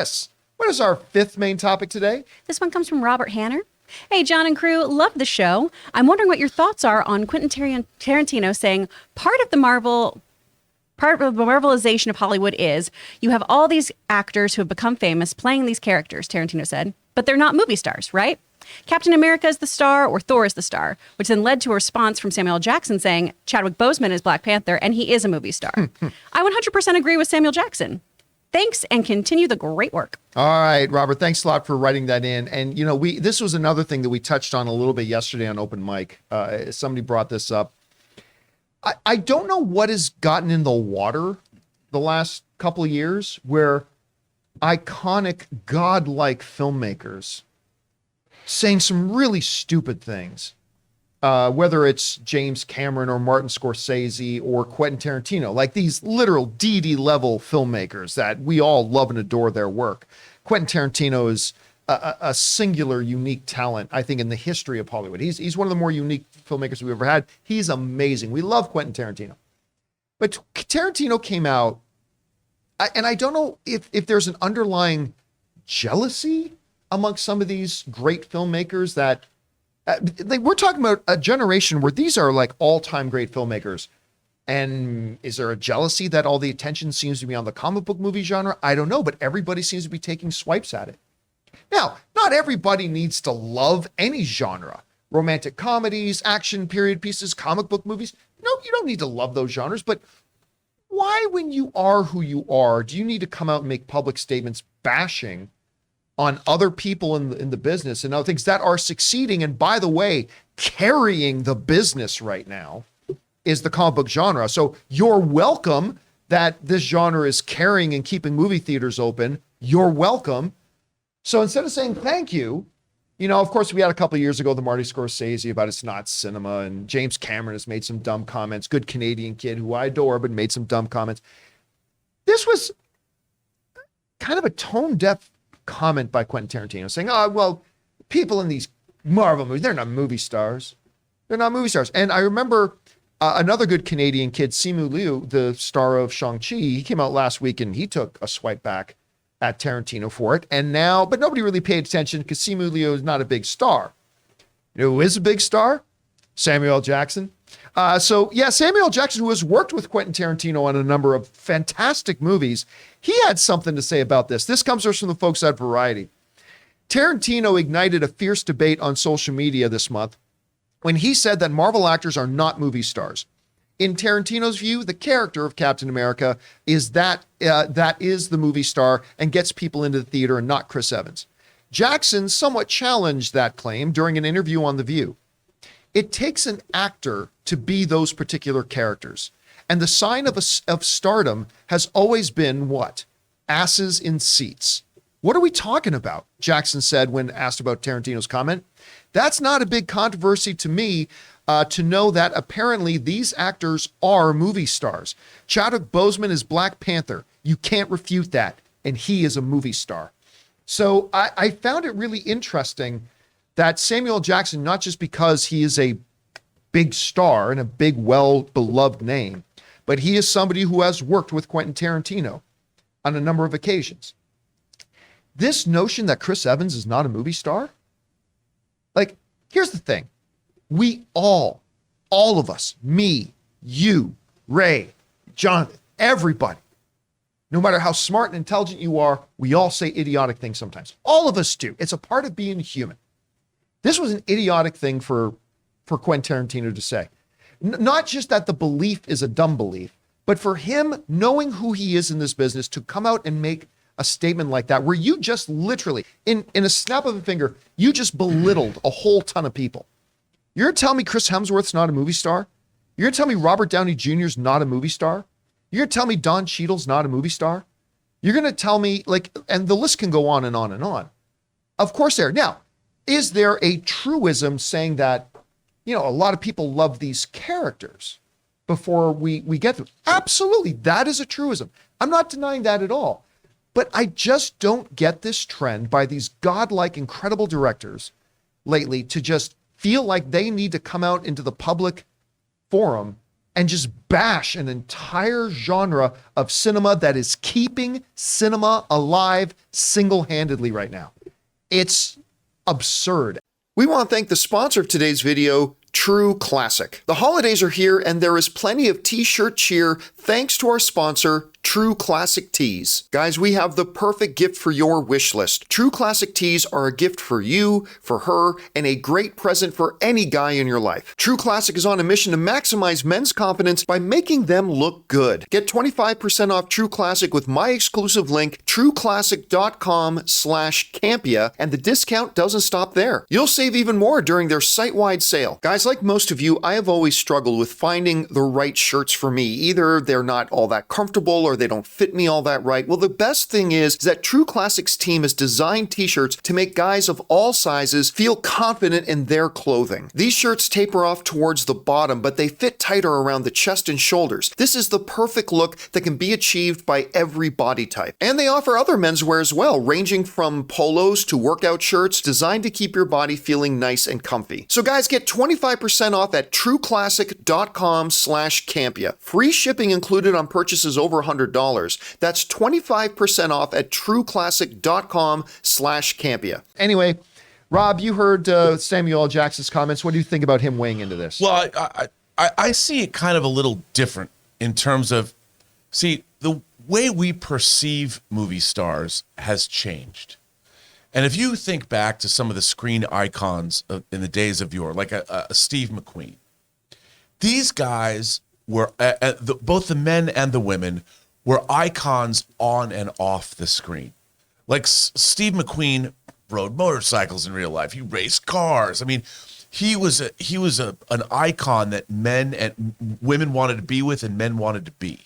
Chris, what is our fifth main topic today? This one comes from Robert Hanner. Hey, John and crew, love the show. I'm wondering what your thoughts are on Quinton Tarantino saying part of the Marvel-ization of Hollywood is you have all these actors who have become famous playing these characters, Tarantino said, but they're not movie stars, right? Captain America is the star or Thor is the star, which then led to a response from Samuel L. Jackson saying Chadwick Boseman is Black Panther and he is a movie star. I 100% agree with Samuel Jackson. Thanks and continue the great work. All right, Robert, thanks a lot for writing that in. And, you know, this was another thing that we touched on a little bit yesterday on Open Mic. Somebody brought this up. I don't know what has gotten in the water the last couple of years where iconic, godlike filmmakers saying some really stupid things, whether it's James Cameron or Martin Scorsese or Quentin Tarantino, like these literal DD level filmmakers that we all love and adore their work. Quentin Tarantino is a singular, unique talent, I think, in the history of Hollywood. He's one of the more unique filmmakers we've ever had. He's amazing. We love Quentin Tarantino. But Tarantino came out, and I don't know if there's an underlying jealousy amongst some of these great filmmakers that we're talking about a generation where these are like all-time great filmmakers. And is there a jealousy that all the attention seems to be on the comic book movie genre? I don't know, but everybody seems to be taking swipes at it. Now, not everybody needs to love any genre. Romantic comedies, action period pieces, comic book movies. No, you don't need to love those genres, but why, when you are who you are, do you need to come out and make public statements bashing on other people in the business and other things that are succeeding? And by the way, carrying the business right now is the comic book genre. So you're welcome that this genre is carrying and keeping movie theaters open. You're welcome. So instead of saying thank you, you know, of course, we had a couple of years ago, the Marty Scorsese about it's not cinema, and James Cameron has made some dumb comments. Good Canadian kid who I adore, but made some dumb comments. This was kind of a tone-deaf comment by Quentin Tarantino saying, oh, well, people in these Marvel movies, they're not movie stars. They're not movie stars. And I remember another good Canadian kid, Simu Liu, the star of Shang-Chi, he came out last week and he took a swipe back at Tarantino for it. And now, but nobody really paid attention because Simu Liu is not a big star. You know who is a big star? Samuel L. Jackson. So yeah, Samuel L. Jackson, who has worked with Quentin Tarantino on a number of fantastic movies, he had something to say about this. This comes from the folks at Variety. Tarantino ignited a fierce debate on social media this month when he said that Marvel actors are not movie stars. In Tarantino's view, the character of Captain America is that is the movie star and gets people into the theater, and not Chris Evans. Jackson somewhat challenged that claim during an interview on The View. It takes an actor to be those particular characters. And the sign of stardom has always been what? Asses in seats. What are we talking about? Jackson said when asked about Tarantino's comment. That's not a big controversy to me, to know that apparently these actors are movie stars. Chadwick Boseman is Black Panther. You can't refute that. And he is a movie star. So I found it really interesting that Samuel Jackson, not just because he is a big star and a big, well-beloved name, but he is somebody who has worked with Quentin Tarantino on a number of occasions. This notion that Chris Evans is not a movie star? Like, here's the thing. We all of us, me, you, Ray, Jonathan, everybody, no matter how smart and intelligent you are, we all say idiotic things sometimes. All of us do. It's a part of being human. This was an idiotic thing for Quentin Tarantino to say. Not just that the belief is a dumb belief, but for him, knowing who he is in this business, to come out and make a statement like that, where you just literally, in a snap of a finger, you just belittled a whole ton of people. You're going to tell me Chris Hemsworth's not a movie star? You're going to tell me Robert Downey Jr. is not a movie star? You're going to tell me Don Cheadle's not a movie star? You're going to tell me, like, and the list can go on and on and on. Of course there. Now, is there a truism saying that, you know, a lot of people love these characters before we get them? Absolutely. That is a truism. I'm not denying that at all. But I just don't get this trend by these godlike, incredible directors lately to just feel like they need to come out into the public forum and just bash an entire genre of cinema that is keeping cinema alive single-handedly right now. It's absurd. We want to thank the sponsor of today's video, True Classic. The holidays are here and there is plenty of t-shirt cheer thanks to our sponsor, True Classic Tees. Guys, we have the perfect gift for your wish list. True Classic Tees are a gift for you, for her, and a great present for any guy in your life. True Classic is on a mission to maximize men's confidence by making them look good. Get 25% off True Classic with my exclusive link, trueclassic.com/Campea, and the discount doesn't stop there. You'll save even more during their site-wide sale. Guys, like most of you, I have always struggled with finding the right shirts for me. Either they're not all that comfortable or they don't fit me all that right. Well, the best thing is that True Classic's team has designed t-shirts to make guys of all sizes feel confident in their clothing. These shirts taper off towards the bottom, but they fit tighter around the chest and shoulders. This is the perfect look that can be achieved by every body type. And they offer other menswear as well, ranging from polos to workout shirts designed to keep your body feeling nice and comfy. So guys, get 25% off at trueclassic.com/Campea. Free shipping included on purchases over $100. That's 25% off at trueclassic.com/Campea. Anyway, Rob, you heard Samuel L. Jackson's comments. What do you think about him weighing into this? Well, I see it kind of a little different in terms of, see, the way we perceive movie stars has changed. And if you think back to some of the screen icons in the days of yore, like a Steve McQueen, these guys were, both the men and the women, were icons on and off the screen. Like Steve McQueen rode motorcycles in real life. He raced cars. I mean, he was an icon that men and women wanted to be with and men wanted to be.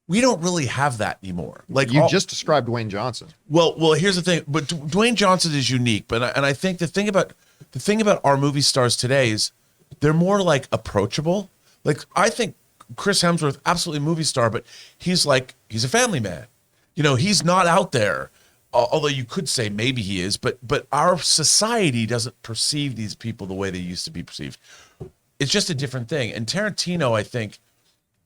We don't really have that anymore. Like you just described Dwayne Johnson. Well, here's the thing. But Dwayne Johnson is unique. But I think the thing about our movie stars today is they're more like approachable. Like I think Chris Hemsworth, absolutely a movie star, but he's a family man. You know, he's not out there. Although you could say maybe he is, but our society doesn't perceive these people the way they used to be perceived. It's just a different thing. And Tarantino, I think,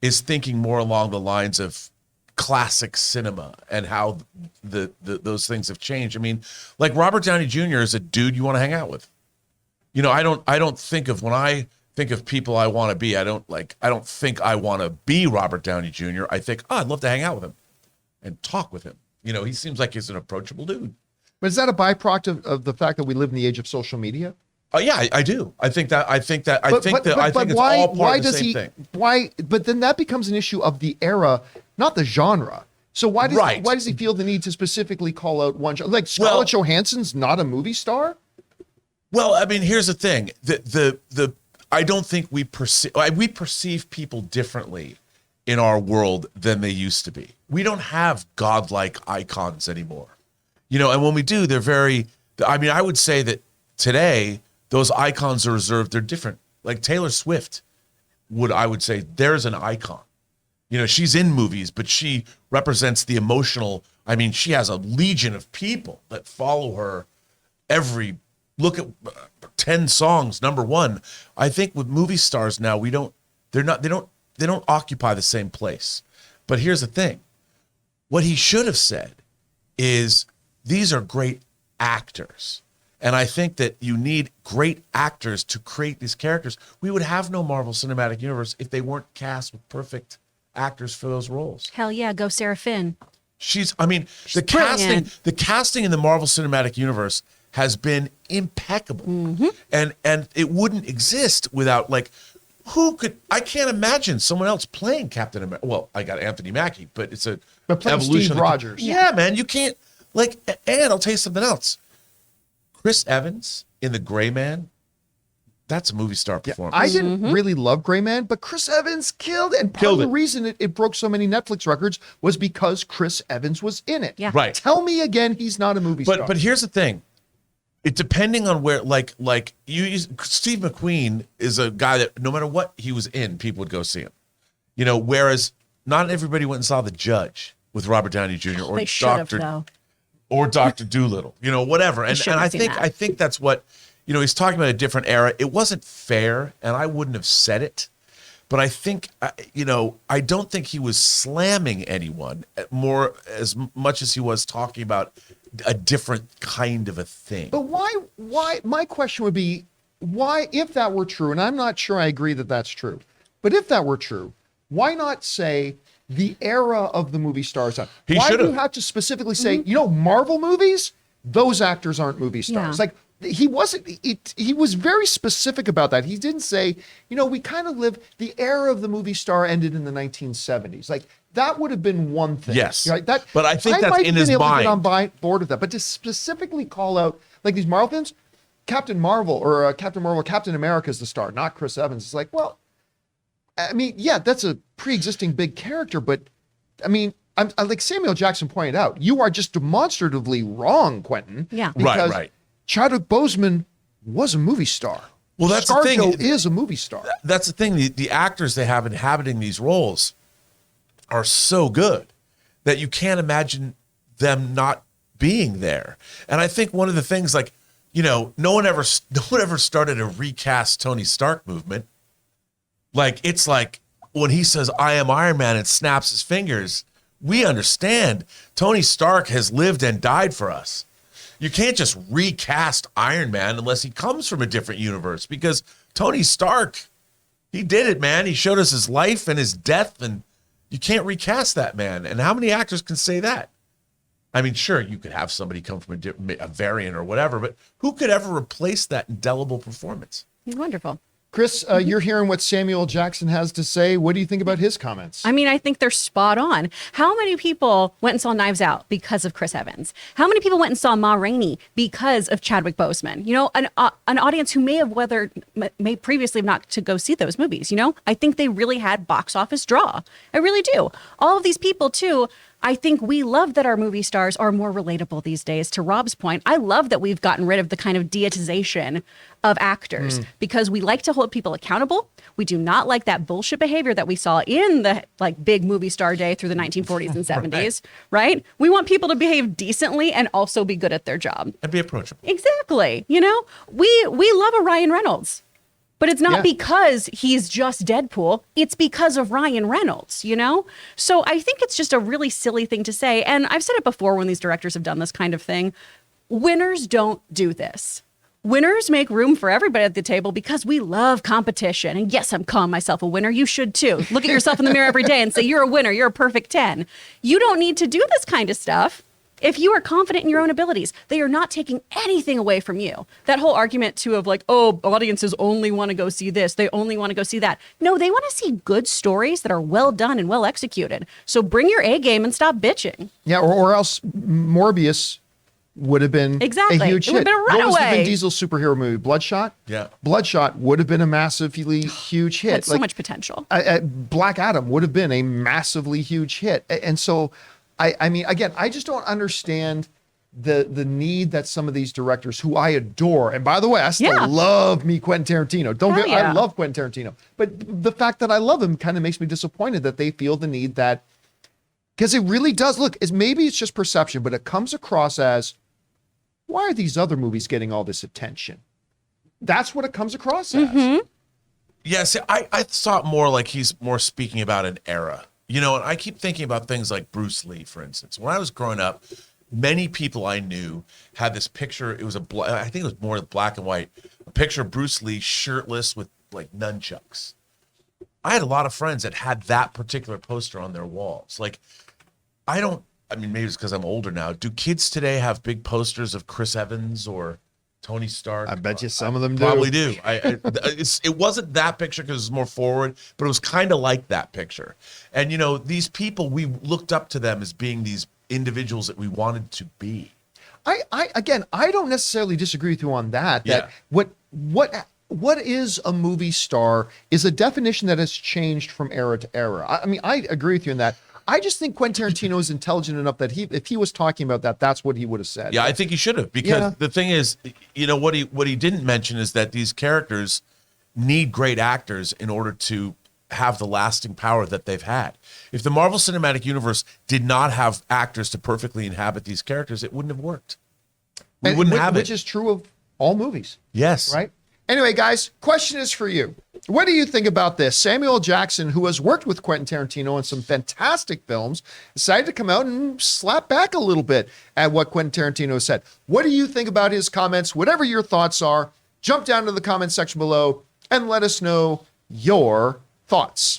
is thinking more along the lines of classic cinema and how those things have changed. I mean, like Robert Downey Jr. is a dude you want to hang out with. You know, I don't think of, when I think of people I want to be, I don't think I want to be Robert Downey Jr. I think, I'd love to hang out with him and talk with him. You know, he seems like he's an approachable dude. But is that a byproduct of the fact that we live in the age of social media? Oh yeah, I do. I think it's all part of the same thing. Why? But then that becomes an issue of the era, not the genre. So why does he feel the need to specifically call out one genre? Like Scarlett Johansson's not a movie star? Well, I mean, here's the thing. I don't think we perceive people differently in our world than they used to be. We don't have godlike icons anymore. You know, and when we do, they're I would say that today those icons are reserved, they're different. Like Taylor Swift I would say there's an icon. You know, she's in movies, but she represents the emotional. I mean, she has a legion of people that follow her look at 10 songs, number one. I think with movie stars now, they don't occupy the same place. But here's the thing. What he should have said is these are great actors. And I think that you need great actors to create these characters. We would have no Marvel Cinematic Universe if they weren't cast with perfect actors for those roles. Hell yeah, go Sarah Finn. The casting in the Marvel Cinematic Universe has been impeccable. Mm-hmm. And it wouldn't exist without, like, I can't imagine someone else playing Captain America. Well, I got Anthony Mackie, but it's a evolution. Steve Rogers. Yeah, man, you can't, and I'll tell you something else. Chris Evans in The Gray Man, that's a movie star performance. I didn't really love Gray Man, but Chris Evans killed it. And part of the reason it broke so many Netflix records was because Chris Evans was in it. Yeah. Right. Tell me again he's not a movie star. But here's the thing. It depending on where, Steve McQueen is a guy that no matter what he was in, people would go see him. You know, whereas not everybody went and saw The Judge with Robert Downey Jr. or Dr. Doolittle, you know, whatever. And I think that's what, you know, he's talking about a different era. It wasn't fair, and I wouldn't have said it, But I think, I don't think he was slamming anyone more as much as he was talking about a different kind of a thing. But why, my question would be, why, if that were true, and I'm not sure I agree that that's true, but if that were true, why not say the era of the movie stars? Why do you have to specifically say, Marvel movies, those actors aren't movie stars? Yeah. Like, he wasn't, he was very specific about that. He didn't say, we kind of live, the era of the movie star ended in the 1970s. Like, that would have been one thing. Yes. Right? But I think that's in his mind. I might have been able to get on board with that. But to specifically call out, like these Marvel films, Captain America is the star, not Chris Evans. It's like, well, I mean, yeah, that's a pre-existing big character, but I mean, I'm like Samuel Jackson pointed out, you are just demonstratively wrong, Quentin. Yeah. Because Right. Chadwick Boseman was a movie star. Well, that's the thing. ScarJo is a movie star. That's the thing. The actors they have inhabiting these roles are so good that you can't imagine them not being there. And I think one of the things, like, no one ever started a recast Tony Stark movement. Like, it's like when he says, "I am Iron Man," and snaps his fingers, we understand Tony Stark has lived and died for us. You can't just recast Iron Man unless he comes from a different universe, because Tony Stark, he did it, man. He showed us his life and his death, and you can't recast that man. And how many actors can say that? I mean, sure, you could have somebody come from a variant or whatever, but who could ever replace that indelible performance? He's wonderful. Chris, you're hearing what Samuel Jackson has to say. What do you think about his comments? I mean, I think they're spot on. How many people went and saw Knives Out because of Chris Evans? How many people went and saw Ma Rainey because of Chadwick Boseman? An audience who may previously have not to go see those movies. I think they really had box office draw. I really do. All of these people too. I think we love that our movie stars are more relatable these days. To Rob's point, I love that we've gotten rid of the kind of deitization of actors because we like to hold people accountable. We do not like that bullshit behavior that we saw in the big movie star day through the 1940s and 70s, right? We want people to behave decently and also be good at their job. And be approachable. Exactly. We love a Ryan Reynolds. But it's not because he's just Deadpool. It's because of Ryan Reynolds, So I think it's just a really silly thing to say. And I've said it before when these directors have done this kind of thing. Winners don't do this. Winners make room for everybody at the table because we love competition. And yes, I'm calling myself a winner. You should too. Look at yourself in the mirror every day and say, you're a winner. You're a perfect 10. You don't need to do this kind of stuff. If you are confident in your own abilities, they are not taking anything away from you. That whole argument too of audiences only want to go see this. They only want to go see that. No, they want to see good stories that are well done and well executed. So bring your A game and stop bitching. Yeah, or else Morbius would have been a huge hit. It would have been a runaway. What was the Vin Diesel superhero movie? Bloodshot? Yeah. Bloodshot would have been a massively huge hit. Had so much potential. Black Adam would have been a massively huge hit. And so, I mean, again, I just don't understand the need that some of these directors who I adore, and by the way, I still love me Quentin Tarantino. I love Quentin Tarantino. But the fact that I love him kind of makes me disappointed that they feel the need that, because it really does look, maybe it's just perception, but it comes across as, why are these other movies getting all this attention? That's what it comes across as. Yeah, see, I saw it more like he's more speaking about an era. And I keep thinking about things like Bruce Lee, for instance. When I was growing up, many people I knew had this picture. It was I think it was more black and white, a picture of Bruce Lee shirtless with nunchucks. I had a lot of friends that had that particular poster on their walls. Maybe it's because I'm older now. Do kids today have big posters of Chris Evans or Tony Stark? I bet you some of them probably do. It wasn't that picture because it was more forward, but it was kind of like that picture. And these people, we looked up to them as being these individuals that we wanted to be. I don't necessarily disagree with you on that. That what is a movie star is a definition that has changed from era to era. I mean, I agree with you in that. I just think Quentin Tarantino is intelligent enough that if he was talking about that, that's what he would have said. Yeah, I think he should have, because the thing is, what he didn't mention is that these characters need great actors in order to have the lasting power that they've had. If the Marvel Cinematic Universe did not have actors to perfectly inhabit these characters, it wouldn't have worked. We wouldn't have it. Which is true of all movies. Yes. Right? Anyway, guys, question is for you. What do you think about this? Samuel L. Jackson, who has worked with Quentin Tarantino on some fantastic films, decided to come out and slap back a little bit at what Quentin Tarantino said. What do you think about his comments? Whatever your thoughts are, jump down to the comment section below and let us know your thoughts.